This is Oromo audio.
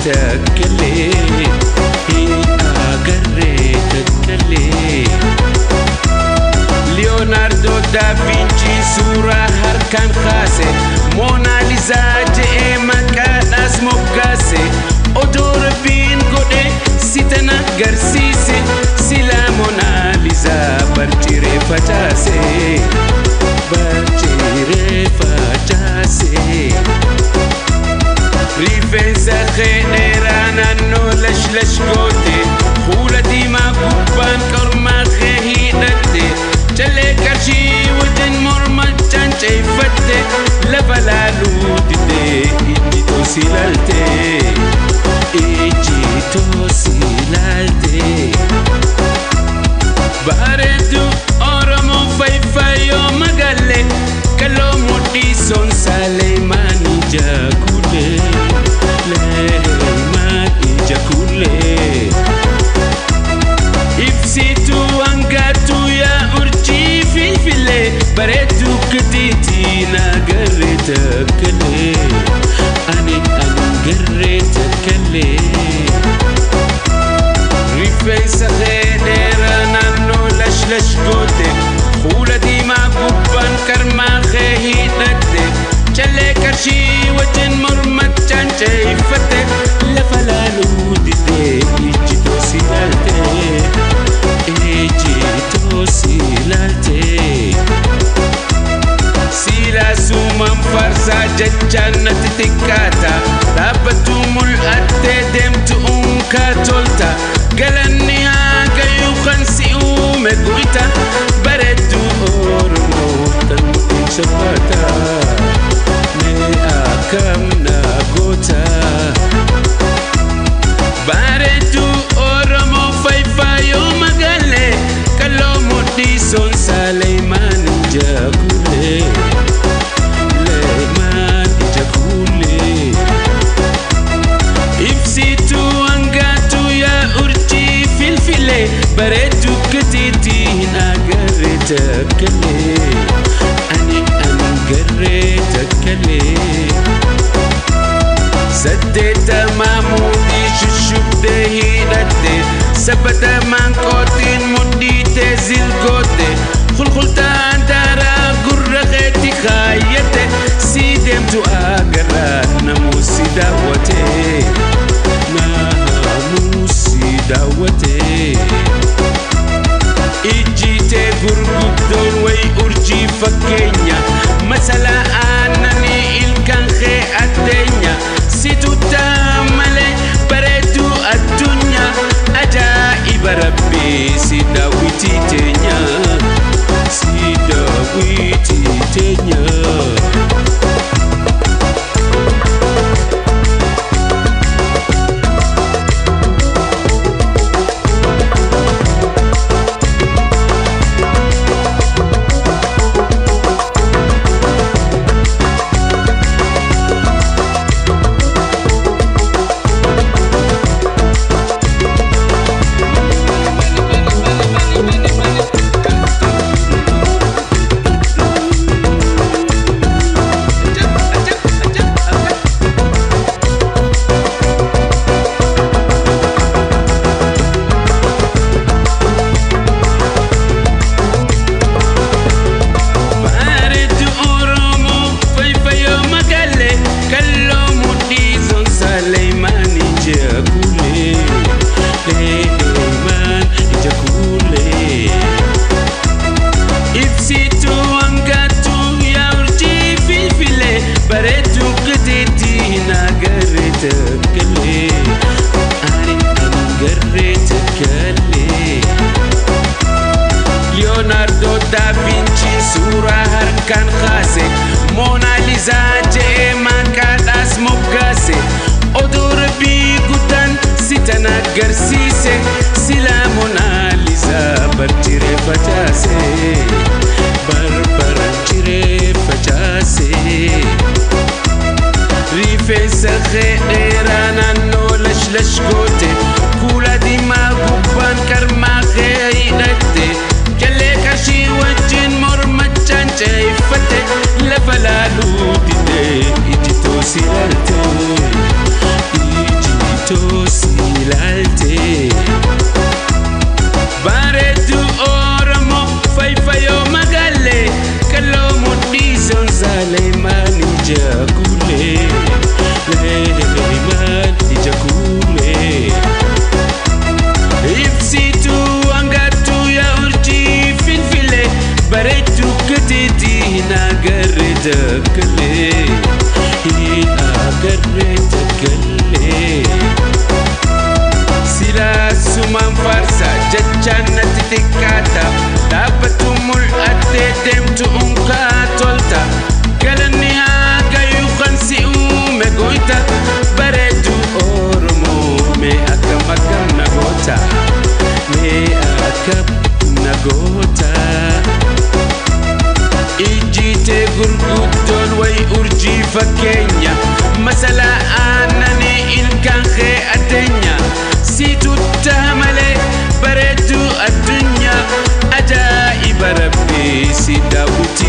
تكلي تكلي ليوناردو دافنشي صورة هركان خاسي موناليزا جئ مكان اسمه بكاسي odor bin gode sitana garsise sila monalisa barchire fatase rifensa generana no lash gote khulati ma kubban karma khehidate chale karshi wajin mormal chanche fatte lafalalu dide ijito silalte Baredu Oromo Faifayo Magalle Kalomo Dison Saleimani Jakule Leimani Jakule Ifsitu Angatu Ya Urchi Filfile Baredu Ketiti Nagareta Kale Ani Angareta Kale Rifensa Khedera Nano Lash Gote Khulati Ma Kubban Karma Khehidate Chale Karshi Wajan Murmat Chanche Fate Lafalalu Dite Ijito Silalte Ijito Silalte Sila Sumam Farsa Jajjana Titikata Tabatumul Atte Demtu Unka Tolta Galani haga yukhansi umeguita baredu ormo tanutin shafata me akam na gota baredu ormo faifayo magale kalomo dison Saleiman jakule Leiman jakule ifsitu angatu ya filfile baredu ketiti nagareta kale ani angareta kale saddeta mamudi shushubde hidate sabata mankotin mudite zilgote khulkhulta antara gurraqeti khayete sidem tu agara namusi dawate dawate ijite gurgudon way urji fakenya masala anani ilkan khe adenya situta male baredu adunya ajaib rabbi sidawiti tenya Leonardo da Vinci sura harkan khase Mona Lisa je makadas mobgase odor bi gudan sitana garsise sila Mona Lisa barchire fatase barchire fatase rifensa khairana no lash gote kula dima gubban karma khairate kale kashi wajin mormat chanche fate lafalalu dide ijito silalte تقلي أقري تقلي سلا سمان فرسا ججانا تتكاتا دابتو ملأتي دمتو أنكا تولتا كالني هاقا يخنسي أومي قويتا بريدو أورمو مي أكم أكم نغوتا مي أكم نغوتا إجيتي غرقودون وي أرجي فكينيا مسلا آناني إن كان خي أدنيا سيتو تهملي بريدو الدنيا أجائب ربي سيداوتي